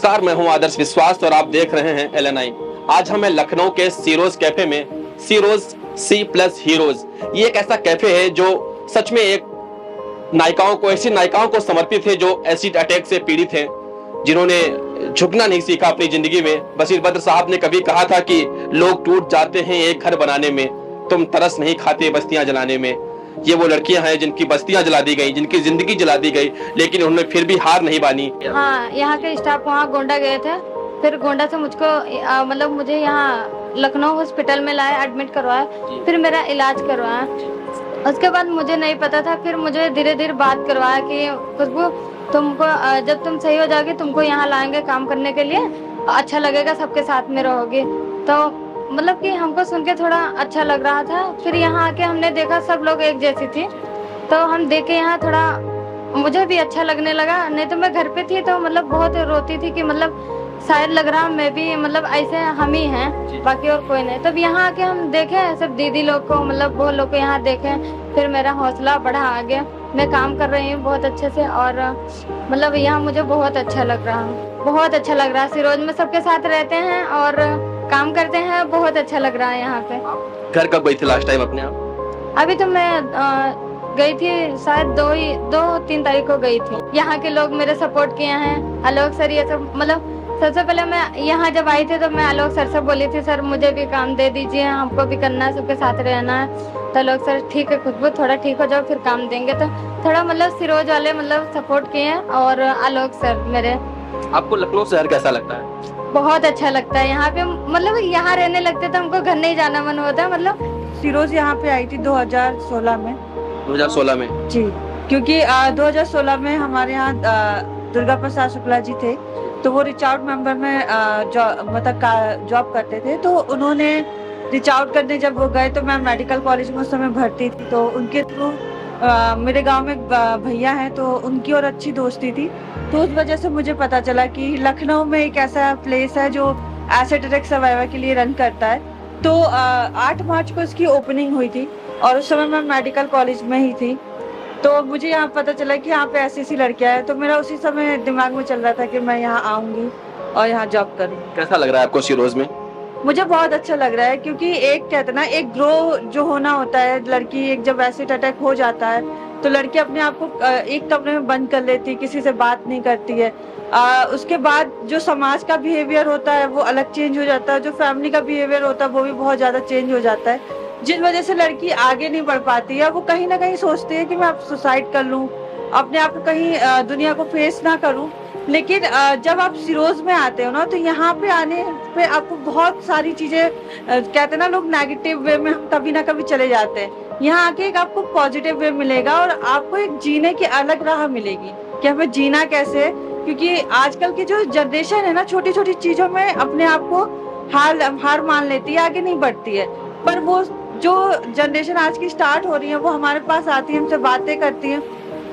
नमस्कार, मैं हूं आदर्श विश्वास और आप देख रहे हैं LNI। आज हमें लखनऊ के सीरोज कैफे में सीरोज सी प्लस हीरोज, ये एक ऐसा कैफे है जो सच में एक ऐसी नायिकाओं को समर्पित है जो एसिड अटैक से पीड़ित हैं, जिन्होंने झुकना नहीं सीखा अपनी जिंदगी में। बशीर बद्र साहब ने कभी कहा था कि लोग टूट जाते हैं एक घर बनाने में, तुम तरस नहीं खाते बस्तियां जलाने में। ये वो लड़कियां हैं जिनकी बस्तियां जला दी गई, जिनकी जिंदगी जला दी गई, लेकिन उन्होंने फिर भी हार नहीं मानी। हाँ, यहाँ के स्टाफ वहाँ गोंडा गए थे, फिर गोंडा से मुझको मुझे यहाँ लखनऊ हॉस्पिटल में लाया, एडमिट करवाया, फिर मेरा इलाज करवाया। उसके बाद मुझे नहीं पता था, फिर मुझे धीरे धीरे बात करवाया कि खुशबू तुमको जब तुम सही हो जाओगी तुमको यहाँ लाएंगे काम करने के लिए, अच्छा लगेगा, सबके साथ में रहोगी। तो मतलब कि हमको सुन के थोड़ा अच्छा लग रहा था। फिर यहाँ आके हमने देखा सब लोग एक जैसी थी, तो हम देखे यहाँ थोड़ा मुझे भी अच्छा लगने लगा। नहीं तो मैं घर पे थी तो मतलब बहुत रोती थी कि मतलब शायद लग रहा मैं भी मतलब ऐसे हम ही हैं, बाकी और कोई नहीं। तब यहाँ आके हम देखे सब दीदी लोग को, मतलब बहुत लोग को यहाँ देखे, फिर मेरा हौसला बढ़ा आगे। मैं काम कर रही हूँ बहुत अच्छे से और मतलब यहाँ मुझे बहुत अच्छा लग रहा है, बहुत अच्छा लग रहा है। सिरोज में सबके साथ रहते हैं और काम करते हैं, बहुत अच्छा लग रहा है यहाँ पे। घर कब गई थी लास्ट टाइम अपने आप? अभी तो मैं गई थी शायद 2-3 तारीख को गई थी। यहाँ के लोग मेरे सपोर्ट किए हैं, आलोक सर ये सब। मतलब सबसे पहले मैं यहाँ जब आई थी तो मैं आलोक सर से बोली थी, सर मुझे भी काम दे दीजिए, हमको भी करना है, सबके साथ रहना है। तो आलोक सर ठीक है खुशबू, थोड़ा ठीक हो जाओ फिर काम देंगे। तो थोड़ा मतलब सिरोज वाले मतलब सपोर्ट किए और आलोक सर मेरे। आपको लखनऊ शहर कैसा लगता है? बहुत अच्छा लगता है यहाँ पे, मतलब यहाँ रहने लगते तो हमको घर नहीं जाना मन होता। मतलब सिरोज यहाँ पे आई थी 2016 में। 2016 में जी, क्योंकि 2016 में हमारे यहाँ दुर्गा प्रसाद शुक्ला जी थे, तो वो रिच आउट मेंबर में जॉब करते थे। तो उन्होंने रिच आउट करने जब वो गए तो मैं मेडिकल कॉलेज में उस समय भर्ती थी, तो उनके थ्रू मेरे गांव में भैया हैं, तो उनकी और अच्छी दोस्ती थी। तो उस वजह से मुझे पता चला कि लखनऊ में एक ऐसा प्लेस है जो एसिड अटैक सर्वाइवर के लिए रन करता है। तो 8 मार्च को इसकी ओपनिंग हुई थी और उस समय मैं मेडिकल कॉलेज में ही थी। तो मुझे यहाँ पता चला कि यहाँ पे ऐसी लड़कियां हैं, तो मेरा उसी समय दिमाग में चल रहा था कि मैं यहाँ आऊंगी और यहाँ जॉब करूँ। कैसा लग रहा है आपको सिरोज में? मुझे बहुत अच्छा लग रहा है, क्योंकि एक कहते ना एक ग्रो जो होना होता है, लड़की एक जब एसिड अटैक हो जाता है तो लड़की अपने आप को एक कमरे में बंद कर लेती है, किसी से बात नहीं करती है। उसके बाद जो समाज का बिहेवियर होता है वो अलग चेंज हो जाता है, जो फैमिली का बिहेवियर होता है वो भी बहुत ज्यादा चेंज हो जाता है, जिस वजह से लड़की आगे नहीं बढ़ पाती है। वो कहीं ना कहीं सोचती है कि मैं अब सुसाइड कर लूं, अपने आप को कहीं दुनिया को फेस ना करूं। लेकिन जब आप सिरोज में आते हो ना, तो यहाँ पे आने पे आपको बहुत सारी चीजें कहते ना लोग नेगेटिव वे में हम कभी ना कभी चले जाते हैं, यहाँ आके एक आपको पॉजिटिव वे मिलेगा और आपको एक जीने की अलग राह मिलेगी कि हमें जीना कैसे है। क्योंकि आजकल की जो जनरेशन है ना, छोटी छोटी चीजों में अपने आप को हार मान लेती है, आगे नहीं बढ़ती है। पर वो जो जनरेशन आज की स्टार्ट हो रही है वो हमारे पास आती है, हमसे बातें करती है,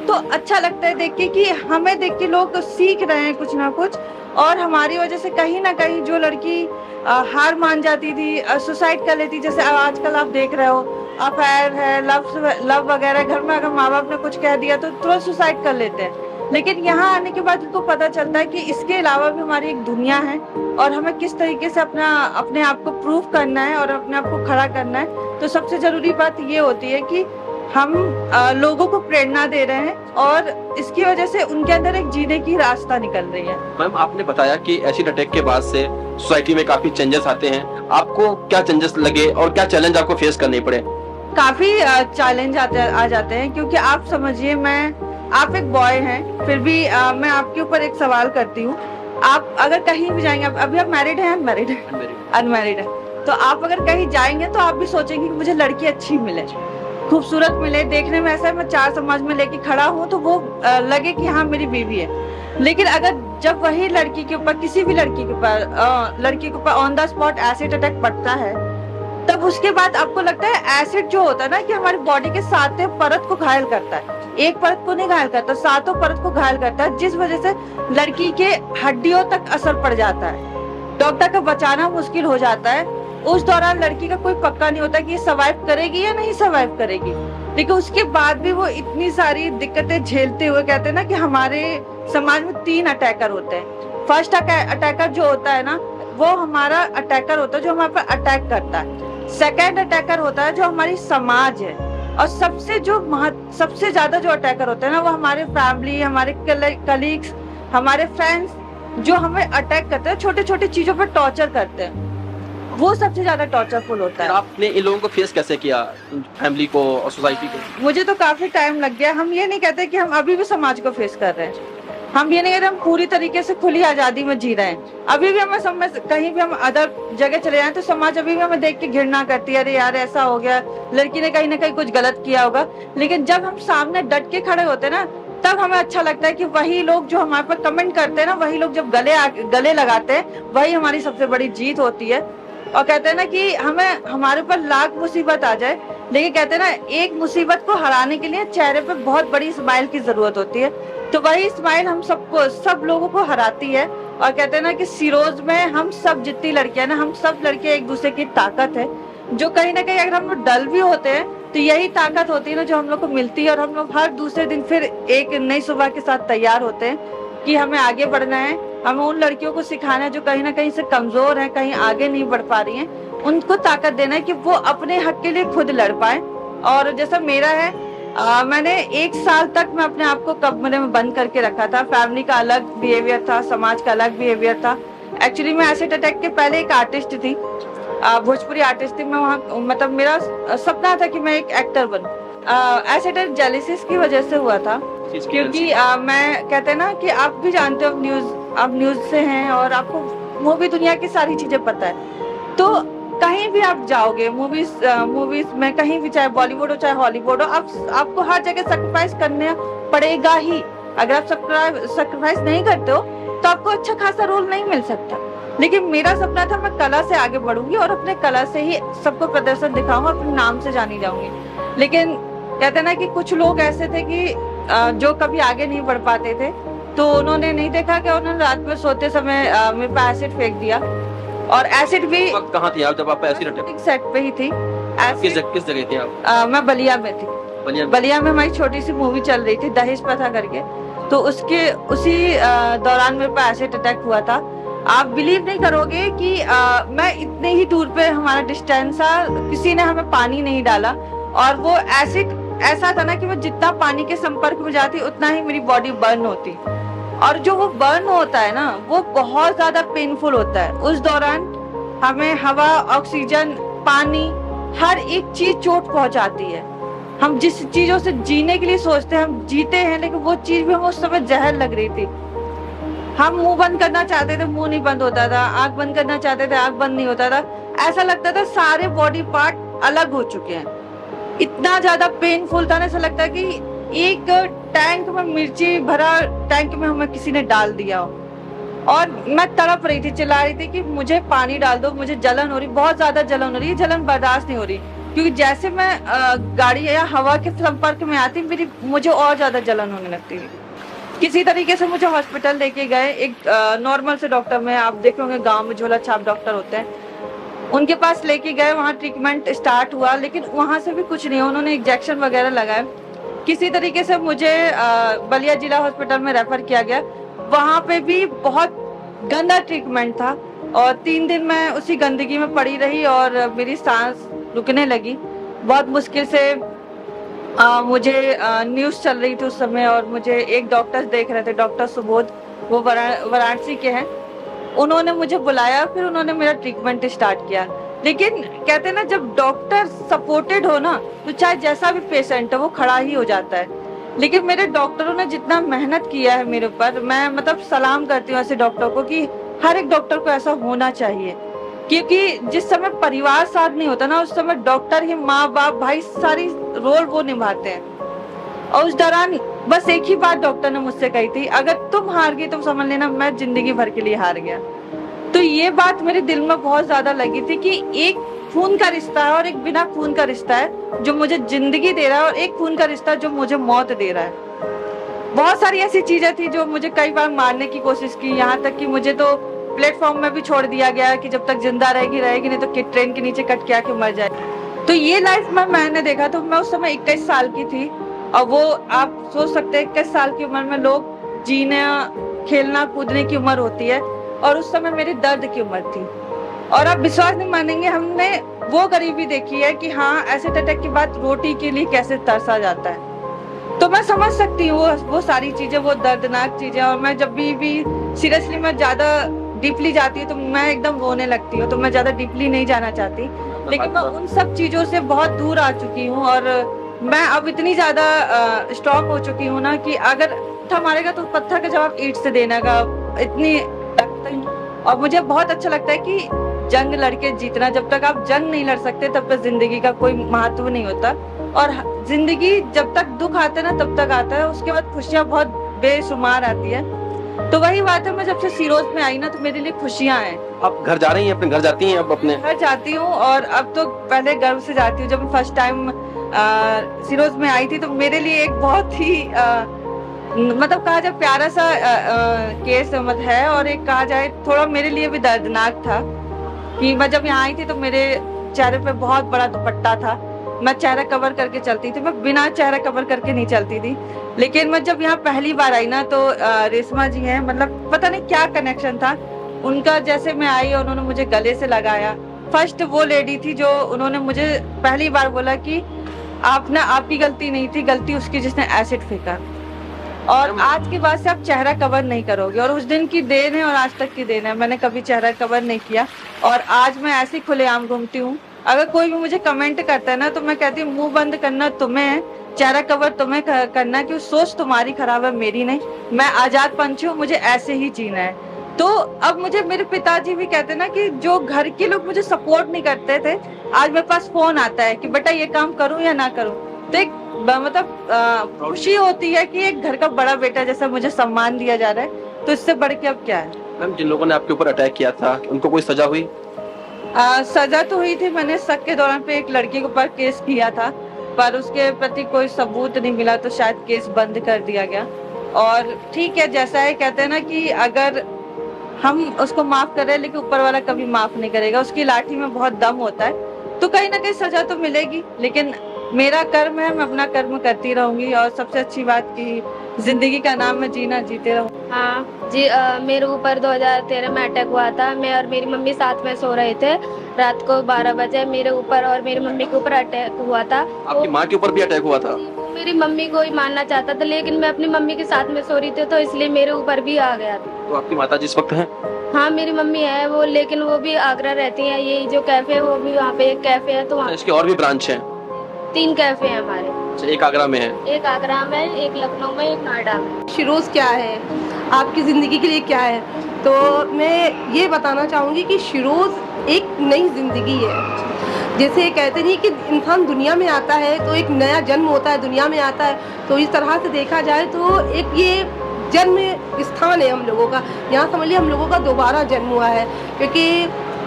तो अच्छा लगता है देख के कि हमें देख के लोग सीख रहे हैं कुछ ना कुछ। और हमारी वजह से कहीं ना कहीं जो लड़की हार मान जाती थी, सुसाइड कर लेती, जैसे आजकल आप देख रहे हो अफेयर है, लव वगैरह, घर में अगर माँ बाप ने कुछ कह दिया तो तुरंत सुसाइड कर लेते हैं। लेकिन यहाँ आने के बाद उनको पता चलता है कि इसके अलावा भी हमारी एक दुनिया है और हमें किस तरीके से अपने आप को प्रूव करना है और अपने आप को खड़ा करना है। तो सबसे जरूरी बात ये होती है कि हम लोगों को प्रेरणा दे रहे हैं और इसकी वजह से उनके अंदर एक जीने की रास्ता निकल रही है। मैम, आपने बताया कि एसिड अटैक के बाद से सोसाइटी में काफी चेंजेस आते हैं, आपको क्या चेंजेस लगे और क्या चैलेंज आपको फेस करने पड़े? काफी चैलेंज आ जाते हैं, क्योंकि आप समझिए आप एक बॉय हैं, फिर भी मैं आपके ऊपर एक सवाल करती हूँ। आप अगर कहीं भी जाएंगे, अभी आप मैरिड हैं अनमैरिड है? अनमैरिड है। तो आप अगर कहीं जाएंगे तो आप भी सोचेंगे कि मुझे लड़की अच्छी मिले, खूबसूरत मिले, देखने में ऐसा मैं 4 समाज में लेके खड़ा हूँ तो वो लगे कि हाँ मेरी बीवी है। लेकिन अगर जब वही लड़की के ऊपर, किसी भी लड़की के ऊपर on the spot acid attack पड़ता है, तब उसके बाद आपको लगता है एसिड जो होता है ना कि हमारी बॉडी के 7 परत को घायल करता है, एक परत को नहीं घायल करता, 7 परत को घायल करता है, जिस वजह से लड़की के हड्डियों तक असर पड़ जाता है, डॉक्टर का बचाना मुश्किल हो जाता है। उस दौरान लड़की का कोई पक्का नहीं होता कि सर्वाइव करेगी या नहीं सर्वाइव करेगी। लेकिन उसके बाद भी वो इतनी सारी दिक्कतें झेलते हुए, कहते हैं ना कि हमारे समाज में 3 अटैकर होते हैं, फर्स्ट अटैकर जो होता है ना, वो हमारा अटैकर होता है जो हमारे पर अटैक करता है। सेकंड अटैकर होता है जो हमारी समाज है, और सबसे ज्यादा जो अटैकर होते हैं ना, वो हमारे फैमिली, हमारे कलीग्स, हमारे फ्रेंड्स, जो हमें अटैक करते हैं, छोटे छोटे चीजों पर टॉर्चर करते हैं, वो सबसे ज्यादा टॉर्चरफुल होता है। आपने इन लोगों को फेस कैसे किया, फैमिली को और सोसाइटी को? मुझे तो काफी टाइम लग गया। हम ये नहीं कहते कि हम अभी भी समाज को फेस कर रहे हैं, हम ये नहीं कहते हम पूरी तरीके से खुली आजादी में जी रहे हैं। अभी भी हमें कहीं भी हम अदर जगह चले जाएं तो समाज अभी भी हमें देख के घृणा करती है, अरे यार ऐसा हो गया, लड़की ने कहीं ना कहीं कुछ गलत किया होगा। लेकिन जब हम सामने डट के खड़े होते हैं ना, तब हमें अच्छा लगता है कि वही लोग जो हमारे पर कमेंट करते हैं ना, वही लोग जब गले लगाते हैं, वही हमारी सबसे बड़ी जीत होती है। और कहते हैं ना कि हमारे ऊपर लाख मुसीबत आ जाए, लेकिन कहते हैं ना, एक मुसीबत को हराने के लिए चेहरे पे बहुत बड़ी स्माइल की जरूरत होती है। तो वही स्माइल हम सब लोगों को हराती है। और कहते हैं ना कि सिरोज में हम सब जितनी लड़कियां ना, हम सब लड़कियां एक दूसरे की ताकत है, जो कहीं ना कहीं अगर हम लोग डल भी होते हैं तो यही ताकत होती है ना जो हम लोग को मिलती है। और हम लोग हर दूसरे दिन फिर एक नई सुबह के साथ तैयार होते हैं कि हमें आगे बढ़ना है। हमें उन लड़कियों को सिखाना है जो कहीं ना कहीं से कमजोर है, कहीं आगे नहीं बढ़ पा रही हैं, उनको ताकत देना है कि वो अपने हक के लिए खुद लड़ पाए। और जैसा मेरा है, मैंने 1 साल तक मैं अपने आप को कमरे में बंद करके रखा था। फैमिली का अलग बिहेवियर था, समाज का अलग बिहेवियर था। एक्चुअली मैं एसिड अटैक के पहले एक आर्टिस्ट थी, भोजपुरी आर्टिस्ट थी मैं। वहाँ मतलब मेरा सपना था कि मैं एक एक्टर बनूं। एसिड अटैक जेलिसिस की वजह से हुआ था, क्योंकि मैं कहते हैं ना कि आप भी जानते हो, आप न्यूज से हैं और आपको मूवी दुनिया की सारी चीजें पता है। तो कहीं भी आप जाओगे मूवीज में, कहीं भी, चाहे बॉलीवुड हो चाहे हॉलीवुड हो, आपको हर जगह सैक्रिफाइस करना पड़ेगा ही। अगर आप सैक्रिफाइस नहीं करते हो तो आपको अच्छा खासा रोल नहीं मिल सकता। लेकिन मेरा सपना था मैं कला से आगे बढ़ूंगी और अपने कला से ही सबको प्रदर्शन दिखाऊंगा, अपने नाम से जानी जाऊंगी। लेकिन कहते हैं ना कि कुछ लोग ऐसे थे कि जो कभी आगे नहीं बढ़ पाते थे, तो उन्होंने नहीं देखा कि उन्होंने रात में सोते समय मेरे पे एसिड फेंक दिया। और एसिड भी कहाँ थी आप जब आप एसिड अटैक? सेट पे ही थी। किस जगह थी आप? मैं बलिया में थी। बलिया में हमारी छोटी सी मूवी चल रही थी, दहेज प्रथा करके। तो उसी दौरान मेरे पे एसिड अटैक हुआ था। आप बिलीव नहीं करोगे कि मैं इतने ही दूर पे, हमारा डिस्टेंस था, किसी ने हमें पानी नहीं डाला। और वो एसिड ऐसा था ना कि मैं जितना पानी के संपर्क में जाती उतना ही मेरी बॉडी बर्न होती। और जो वो बर्न होता है ना, वो बहुत ज्यादा पेनफुल होता है। उस दौरान हमें हवा, ऑक्सीजन, पानी, हर एक चीज चोट पहुंचाती है। हम जिस चीजों से जीने के लिए सोचते हैं, हम जीते हैं, लेकिन वो चीज भी हमें उस समय जहर लग रही थी। हम मुंह बंद करना चाहते थे, मुंह नहीं बंद होता था। आंख बंद करना चाहते थे, आंख बंद नहीं होता था। ऐसा लगता था सारे बॉडी पार्ट अलग हो चुके हैं। इतना ज्यादा पेनफुल था ना, ऐसा लगता है कि एक टैंक में मिर्ची भरा टैंक में हमें किसी ने डाल दिया हो। और मैं तड़प रही थी, चिल्ला रही थी कि मुझे पानी डाल दो, मुझे जलन हो रही, बहुत ज्यादा जलन हो रही है, जलन बर्दाश्त नहीं हो रही। क्योंकि जैसे मैं गाड़ी या हवा के संपर्क में आती, मुझे और ज्यादा जलन होने लगती थी। किसी तरीके से मुझे हॉस्पिटल लेके गए, एक नॉर्मल से डॉक्टर में, आप देखे होंगे गाँव में झोला छाप डॉक्टर होते हैं, उनके पास लेके गए। वहाँ ट्रीटमेंट स्टार्ट हुआ, लेकिन वहां से भी कुछ नहीं, उन्होंने इंजेक्शन वगैरह लगाए। किसी तरीके से मुझे बलिया जिला हॉस्पिटल में रेफर किया गया। वहां पे भी बहुत गंदा ट्रीटमेंट था और 3 दिन मैं उसी गंदगी में पड़ी रही और मेरी सांस रुकने लगी। बहुत मुश्किल से मुझे न्यूज चल रही थी उस समय और मुझे एक डॉक्टर देख रहे थे, डॉक्टर सुबोध, वो वाराणसी के हैं। उन्होंने मुझे बुलाया, फिर उन्होंने मेरा ट्रीटमेंट स्टार्ट किया। लेकिन कहते हैं ना, जब डॉक्टर सपोर्टेड हो ना, तो चाहे जैसा भी पेशेंट हो वो खड़ा ही हो जाता है। लेकिन मेरे डॉक्टरों ने जितना मेहनत किया है मेरे ऊपर, मैं मतलब सलाम करती हूँ ऐसे डॉक्टर को कि हर एक डॉक्टर को ऐसा होना चाहिए। क्योंकि जिस समय परिवार साथ नहीं होता ना, उस समय डॉक्टर ही, माँ बाप, भाई, सारी रोल वो निभाते हैं। और उस दौरान बस एक ही बात डॉक्टर ने मुझसे कही थी, अगर तुम हार गई तो समझ लेना मैं जिंदगी भर के लिए हार गया। तो ये बात मेरे दिल में बहुत ज्यादा लगी थी कि एक खून का रिश्ता है और एक बिना खून का रिश्ता है जो मुझे जिंदगी दे रहा है, और एक खून का रिश्ता जो मुझे मौत दे रहा है। बहुत सारी ऐसी चीजें थी जो मुझे कई बार मारने की कोशिश की, यहाँ तक कि मुझे तो प्लेटफॉर्म में भी छोड़ दिया गया कि जब तक जिंदा रहेगी रहेगी, नहीं तो ट्रेन के नीचे कट के आके मर जाए। तो ये लाइफ में मैंने देखा। तो मैं उस समय 21 साल की थी, और वो आप सोच सकते हैं 21 साल की उम्र में लोग जीना खेलना कूदने की उम्र होती है और उस समय मेरी दर्द की उम्र थी। और आप विश्वास नहीं मानेंगे, हमने वो गरीबी देखी है कि हाँ, एसिड अटैक के बाद रोटी के लिए कैसे तरसा जाता है। तो मैं समझ सकती हूँ वो सारी चीजें, वो दर्दनाक चीजें। और मैं जब भी सीरियसली मैं ज्यादा डीपली जाती हूँ तो मैं एकदम रोने लगती हूँ, तो मैं ज्यादा डीपली नहीं जाना चाहती। लेकिन मैं उन सब चीजों से बहुत दूर आ चुकी हूँ और मैं अब इतनी ज्यादा स्ट्रॉन्ग हो चुकी हूँ ना कि अगर पत्थर मारेगा तो पत्थर का जवाब ईंट से देने का इतनी रखती हूँ। और मुझे बहुत अच्छा लगता है कि जंग लड़के जीतना, जब तक आप जंग नहीं लड़ सकते तब तक जिंदगी का कोई महत्व नहीं होता। और जिंदगी जब तक दुख आता है ना तब तक आता है, उसके बाद खुशियां बहुत बेशुमार आती है। तो वही बात है, मैं जब से सीरोज में आई ना तो मेरे लिए खुशियां हैं। आप घर जा रही हैं, अपने घर जाती हैं अब? अपने घर जाती हूँ और अब तो पहले गर्व से जाती हूँ। जब मैं फर्स्ट टाइम सीरोज में आई थी तो मेरे लिए एक बहुत ही मतलब कहा जाए प्यारा सा केस है, और एक कहा जाए थोड़ा मेरे लिए भी दर्दनाक था कि मैं जब यहाँ आई थी तो मेरे चेहरे पे बहुत बड़ा दुपट्टा था। मैं चेहरा कवर करके चलती थी, मैं बिना चेहरा कवर करके नहीं चलती थी। लेकिन मैं जब यहाँ पहली बार आई ना तो रेशमा जी हैं, मतलब पता नहीं क्या कनेक्शन था उनका। जैसे मैं आई और उन्होंने मुझे गले से लगाया, फर्स्ट वो लेडी थी जो उन्होंने मुझे पहली बार बोला कि आपकी गलती नहीं थी, गलती उसकी जिसने एसिड फेंका, और आज के बाद से आप चेहरा कवर नहीं करोगे। और उस दिन की देन है और आज तक की देन है, मैंने कभी चेहरा कवर नहीं किया और आज मैं ऐसे खुलेआम घूमती हूँ। अगर कोई भी मुझे कमेंट करता है ना तो मैं कहती हूँ मुंह बंद करना तुम्हें है, चेहरा कवर तुम्हें करना, क्यों सोच तुम्हारी खराब है, मेरी नहीं। मैं आजाद पंछी हूँ, मुझे ऐसे ही जीना है। तो अब मुझे मेरे पिताजी भी कहते ना कि जो घर के लोग मुझे सपोर्ट नहीं करते थे, आज मेरे पास फोन आता है कि बेटा ये काम करूं या ना करूं, तो एक मतलब खुशी होती है कि एक घर का बड़ा बेटा जैसा मुझे सम्मान दिया जा रहा है। तो इससे बढ़ के अब क्या है। मैम, जिन लोगों ने आपके ऊपर अटैक किया था उनको कोई सजा हुई? सजा तो हुई थी, मैंने शक के दौरान पे एक लड़की के ऊपर केस किया था, पर उसके प्रति कोई सबूत नहीं मिला तो शायद केस बंद कर दिया गया। और ठीक है, जैसा है कहते हैं ना कि अगर हम उसको माफ कर रहे हैं लेकिन ऊपर वाला कभी माफ नहीं करेगा, उसकी लाठी में बहुत दम होता है, तो कहीं ना कहीं सजा तो मिलेगी। लेकिन मेरा कर्म है, मैं अपना कर्म करती रहूंगी। और सबसे अच्छी बात की जिंदगी का नाम है जीना, जीते रहो। हाँ जी, मेरे ऊपर 2013 में अटैक हुआ था। मैं और मेरी मम्मी साथ में सो रहे थे, रात को 12 बजे मेरे ऊपर और मेरी मम्मी के ऊपर अटैक हुआ था। आपकी माँ के ऊपर भी अटैक हुआ था? मेरी मम्मी को ही मारना चाहता था, लेकिन मैं अपनी मम्मी के साथ में सो रही थी तो इसलिए मेरे ऊपर भी आ गया था। तो आपकी माता जी इस वक्त हैं? हाँ, मेरी मम्मी है वो, लेकिन वो भी आगरा रहती है। ये जो कैफे है वो भी वहाँ पे एक कैफे है, तो वहाँ इसके और भी ब्रांच हैं? 3 कैफे हैं हमारे। अच्छा, एक आगरा में है? एक आगरा में, एक लखनऊ में, एक नोएडा में। शिरोज क्या है, आपकी ज़िंदगी के लिए क्या है, तो मैं ये बताना चाहूँगी कि शिरोज एक नई ज़िंदगी है। जैसे कहते नहीं कि इंसान दुनिया में आता है तो एक नया जन्म होता है, दुनिया में आता है, तो इस तरह से देखा जाए तो एक ये जन्म स्थान है हम लोगों का। यहाँ समझ लिया हम लोगों का दोबारा जन्म हुआ है, क्योंकि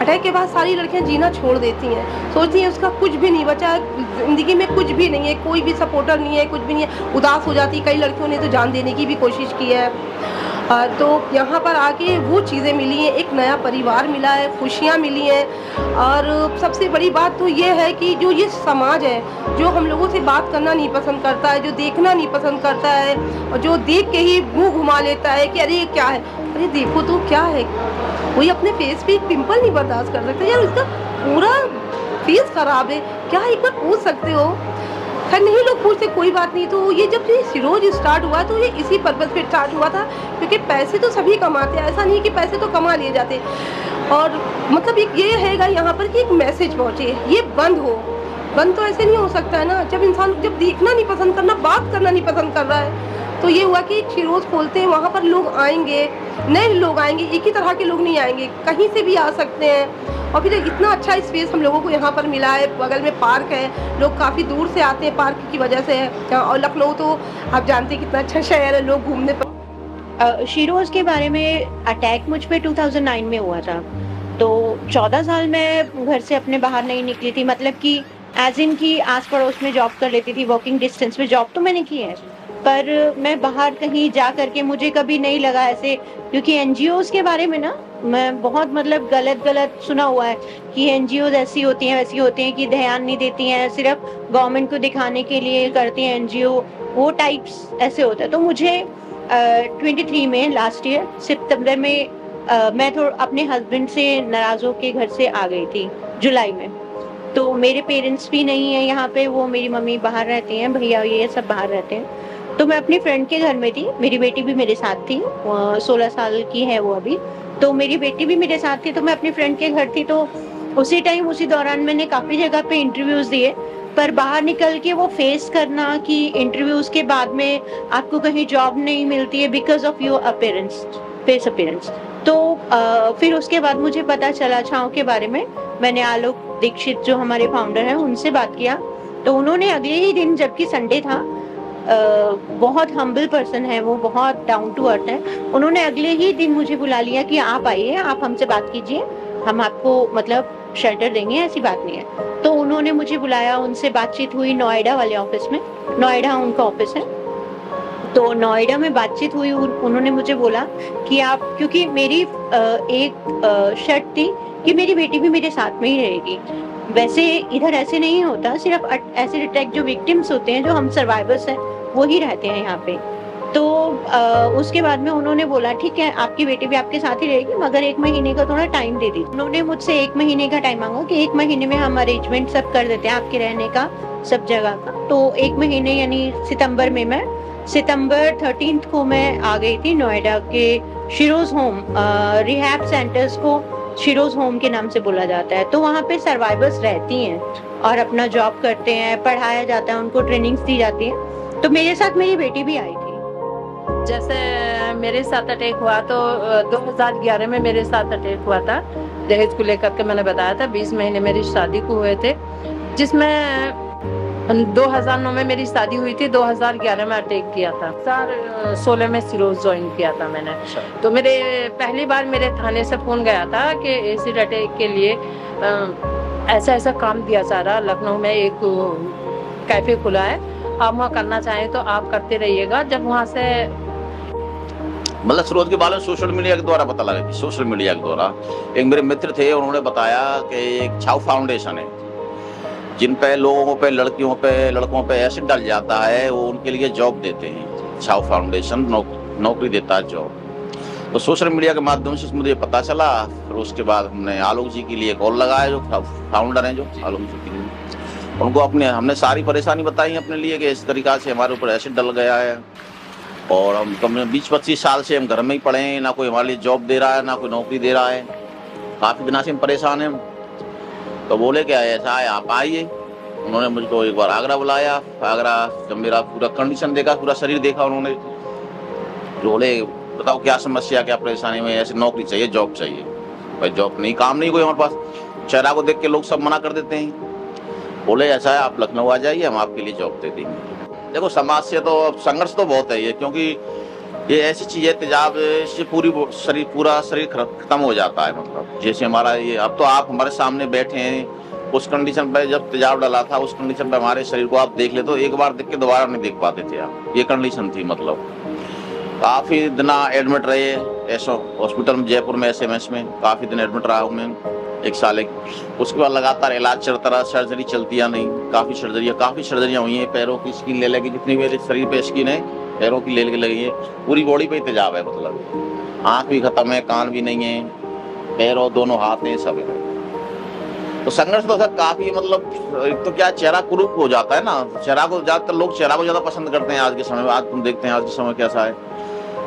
अटैक के बाद सारी लड़कियां जीना छोड़ देती हैं, सोचती हैं उसका कुछ भी नहीं बचा, ज़िंदगी में कुछ भी नहीं है, कोई भी सपोर्टर नहीं है, कुछ भी नहीं है, उदास हो जाती। कई लड़कियों ने तो जान देने की भी कोशिश की है। तो यहाँ पर आके वो चीज़ें मिली हैं, एक नया परिवार मिला है, खुशियाँ मिली हैं। और सबसे बड़ी बात तो ये है कि जो ये समाज है जो हम लोगों से बात करना नहीं पसंद करता है, जो देखना नहीं पसंद करता है, और जो देख के ही मुँह घुमा लेता है कि अरे ये क्या है, अरे देखो तो क्या है, कोई अपने फेस पे एक पिंपल नहीं बर्दाश्त कर सकता यार, उसका पूरा फेस खराब है, क्या एक बार पूछ सकते हो। खैर नहीं लोग पूछते, कोई बात नहीं। तो ये जब ये शिरोज स्टार्ट हुआ तो ये इसी पर्पज़ पे स्टार्ट हुआ था, क्योंकि पैसे तो सभी कमाते हैं, ऐसा नहीं कि पैसे तो कमा लिए जाते, और मतलब एक ये हैगा यहाँ पर कि एक मैसेज पहुँचे, ये बंद तो ऐसे नहीं हो सकता है ना। जब इंसान जब देखना नहीं पसंद करना, बात करना नहीं पसंद कर रहा है, तो ये हुआ कि शिरोज खोलते हैं, वहाँ पर लोग आएंगे, नए लोग आएंगे, एक ही तरह के लोग नहीं आएंगे, कहीं से भी आ सकते हैं। और फिर इतना अच्छा स्पेस हम लोगों को यहाँ पर मिला है, बगल में पार्क है, लोग काफ़ी दूर से आते हैं पार्क की वजह से। और लखनऊ तो आप जानते हैं कितना अच्छा शहर है, लोग घूमने पर। शिरोज के बारे में अटैक मुझ पे 2009 में हुआ था, तो 14 साल मैं घर से अपने बाहर नहीं निकली थी, मतलब कि एज इन की आस पड़ोस में जॉब कर लेती थी, वॉकिंग डिस्टेंस में जॉब तो मैंने की है, पर मैं बाहर कहीं जा करके मुझे कभी नहीं लगा ऐसे, क्योंकि एनजीओज के बारे में ना मैं बहुत मतलब गलत सुना हुआ है कि एनजीओज ऐसी होती हैं वैसी होती हैं, कि ध्यान नहीं देती हैं, सिर्फ गवर्नमेंट को दिखाने के लिए करती हैं एनजीओ, वो टाइप्स ऐसे होता है। तो मुझे 23 में लास्ट ईयर सितंबर में मैं थोड़ा अपने हस्बैंड से नाराज होकर घर से आ गई थी जुलाई में। तो मेरे पेरेंट्स भी नहीं है यहाँ पे, वो मेरी मम्मी बाहर रहती हैं, भैया ये सब बाहर रहते हैं। तो मैं अपनी फ्रेंड के घर में थी, मेरी बेटी भी मेरे साथ थी, 16 साल की है वो अभी। तो मेरी बेटी भी मेरे साथ थी, तो मैं अपनी फ्रेंड के घर थी। तो उसी टाइम उसी दौरान मैंने काफ़ी जगह पे इंटरव्यूज दिए, पर बाहर निकल के वो फेस करना कि इंटरव्यूज के बाद में आपको कहीं जॉब नहीं मिलती है because of your appearance, face appearance. तो फिर उसके बाद मुझे पता चला छाँव के बारे में। मैंने आलोक दीक्षित जो हमारे फाउंडर हैं उनसे बात किया, तो उन्होंने अगले ही दिन, जबकि संडे था, बहुत हम्बल पर्सन है वो, बहुत डाउन टू अर्थ है, उन्होंने अगले ही दिन मुझे बुला लिया कि आप आइए, आप हमसे बात कीजिए, हम आपको मतलब शेल्टर देंगे, ऐसी बात नहीं है। तो उन्होंने मुझे बुलाया, उनसे बातचीत हुई नोएडा वाले ऑफिस में, नोएडा उनका ऑफिस है। तो नोएडा में बातचीत हुई, उन्होंने मुझे बोला कि आप, क्योंकि मेरी एक शर्त थी कि मेरी बेटी भी मेरे साथ में ही रहेगी। वैसे इधर ऐसे नहीं होता, सिर्फ एसिड अटैक जो विक्टिम्स होते हैं, जो हम सर्वाइवर्स हैं, वो ही रहते हैं यहाँ पे। तो उसके बाद में उन्होंने बोला ठीक है, आपकी बेटी भी आपके साथ ही रहेगी, मगर 1 महीने का थोड़ा टाइम दे दी। उन्होंने मुझसे 1 महीने का टाइम मांगा कि 1 महीने में हम अरेंजमेंट सब कर देते हैं आपके रहने का, सब जगह का। तो 1 महीने यानी सितंबर में, मैं सितंबर 13 को मैं आ गई थी नोएडा के शिरोज होम, रिहैब सेंटर्स को शिरोज होम के नाम से बोला जाता है। तो वहाँ पे सर्वाइवर्स रहती हैं और अपना जॉब करते हैं, पढ़ाया जाता है, उनको ट्रेनिंग्स दी जाती है। तो मेरे साथ मेरी बेटी भी आई थी। जैसे मेरे साथ अटैक हुआ तो 2011 में मेरे साथ अटैक हुआ था, दहेज को लेकर के मैंने बताया था। 20 महीने मेरी शादी को हुए थे, जिसमें 2009 में मेरी शादी हुई थी, 2011 में अटैक किया था। 2016 में सिरोज ज्वाइन किया था मैंने। तो मेरे पहली बार मेरे थाने से फोन गया था कि एसिड अटैक के लिए ऐसा ऐसा काम दिया जा रहा, लखनऊ में एक कैफे खुला है, आप वहाँ करना चाहें तो आप करते रहिएगा। जब वहाँ से मतलब फिरोज के बारे में सोशल मीडिया के द्वारा पता लगा कि सोशल मीडिया के द्वारा एक मेरे मित्र थे, उन्होंने बताया कि एक छाव फाउंडेशन है जिन पे लोगों पे, लड़कियों पे, लड़कों पे एसिड डाल जाता है, वो उनके लिए जॉब देते हैं। छाव फाउंडेशन नौकरी देता है, जॉब। तो सोशल मीडिया के माध्यम से मुझे पता चला। फिर उसके बाद हमने आलोक जी के लिए कॉल लगाया, जो फाउंडर हैं, जो आलोक जी के लिए, उनको हमने सारी परेशानी बताई अपने लिए कि इस तरीका से हमारे ऊपर एसिड डल गया है और हम कम 20-25 साल से हम घर में ही पड़े हैं, ना कोई हमारे लिए जॉब दे रहा है, ना कोई नौकरी दे रहा है, काफ़ी दिनों से हम परेशान हैं। तो बोले क्या ऐसा है, आप आइए। उन्होंने मुझको एक बार आगरा बुलाया। आगरा जब मेरा पूरा कंडीशन देखा, पूरा शरीर देखा, उन्होंने बोले बताओ क्या समस्या, क्या परेशानी में, ऐसे नौकरी चाहिए, जॉब चाहिए। भाई जॉब नहीं, काम नहीं कोई हमारे पास। चेहरा को देख के लोग सब मना कर देते हैं। बोले ऐसा है, आप लखनऊ आ जाइए, हम आपके लिए जॉब दे देंगे। देखो समाज से तो संघर्ष तो बहुत है ये, क्योंकि ये ऐसी चीज है, तेजाब से पूरा शरीर खत्म हो जाता है। मतलब जैसे हमारा ये, अब तो आप हमारे सामने बैठे हैं, उस कंडीशन पे जब तेजाब डाला था, उस कंडीशन पे हमारे शरीर को आप देख ले तो एक बार देख के दोबारा नहीं देख पाते थे आप। ये कंडीशन थी। मतलब काफी दिन एडमिट रहे ऐसा हॉस्पिटल में, जयपुर में, SMS में काफी दिन एडमिट रहा हूँ मैं, 1 साल। उसके बाद लगातार इलाज चलता रहा, सर्जरी चलती या नहीं, काफी सर्जरियाँ हुई हैं। पैरों की स्किन ले लगी, जितनी मेरे शरीर पे स्किन है पैरों की ले लगी है, पूरी बॉडी पे तेजाब है। मतलब आँख भी खत्म है, कान भी नहीं है, पैरों दोनों हाथ हैं, सब है। तो संघर्ष तो सर काफी, मतलब एक तो क्या चेहरा कुरूप हो जाता है ना, चेहरा को ज्यादातर लोग चेहरा को ज्यादा पसंद करते हैं आज के समय में। आज तुम देखते हैं आज के समय कैसा है,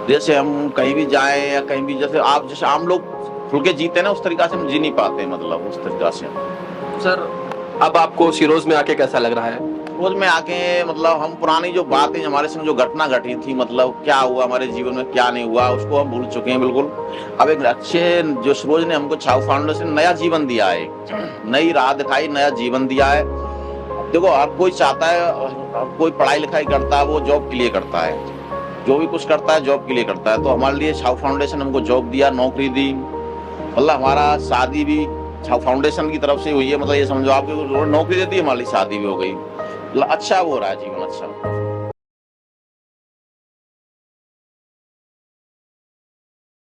जैसे हम कहीं भी जाएं या कहीं भी, जैसे आम लोग खुल के जीते हैं ना, उस तरीका से हम जी नहीं पाते। मतलब उस तरीका से। सर अब आपको सिरोज में आके कैसा लग रहा है? रोज में आके मतलब हम पुरानी जो बातें, हमारे संग जो घटना घटी थी, मतलब क्या हुआ हमारे जीवन में, क्या नहीं हुआ, उसको हम भूल चुके हैं बिल्कुल। अब एक अच्छे जो सरोज ने हमको छाव फाउंडेशन नया जीवन दिया है, नई राह दिखाई, नया जीवन दिया है। देखो हर कोई चाहता है, कोई पढ़ाई लिखाई करता है वो जॉब के लिए करता है, जो भी कुछ करता है जॉब के लिए करता है। तो हमारे लिए छाव फाउंडेशन हमको जॉब दिया, नौकरी दी। मतलब हमारा शादी भी छाव फाउंडेशन की तरफ से हुई है। मतलब ये समझो आपको नौकरी देती है, हमारी शादी भी हो गई। अच्छा वो रहा है जीवन, अच्छा।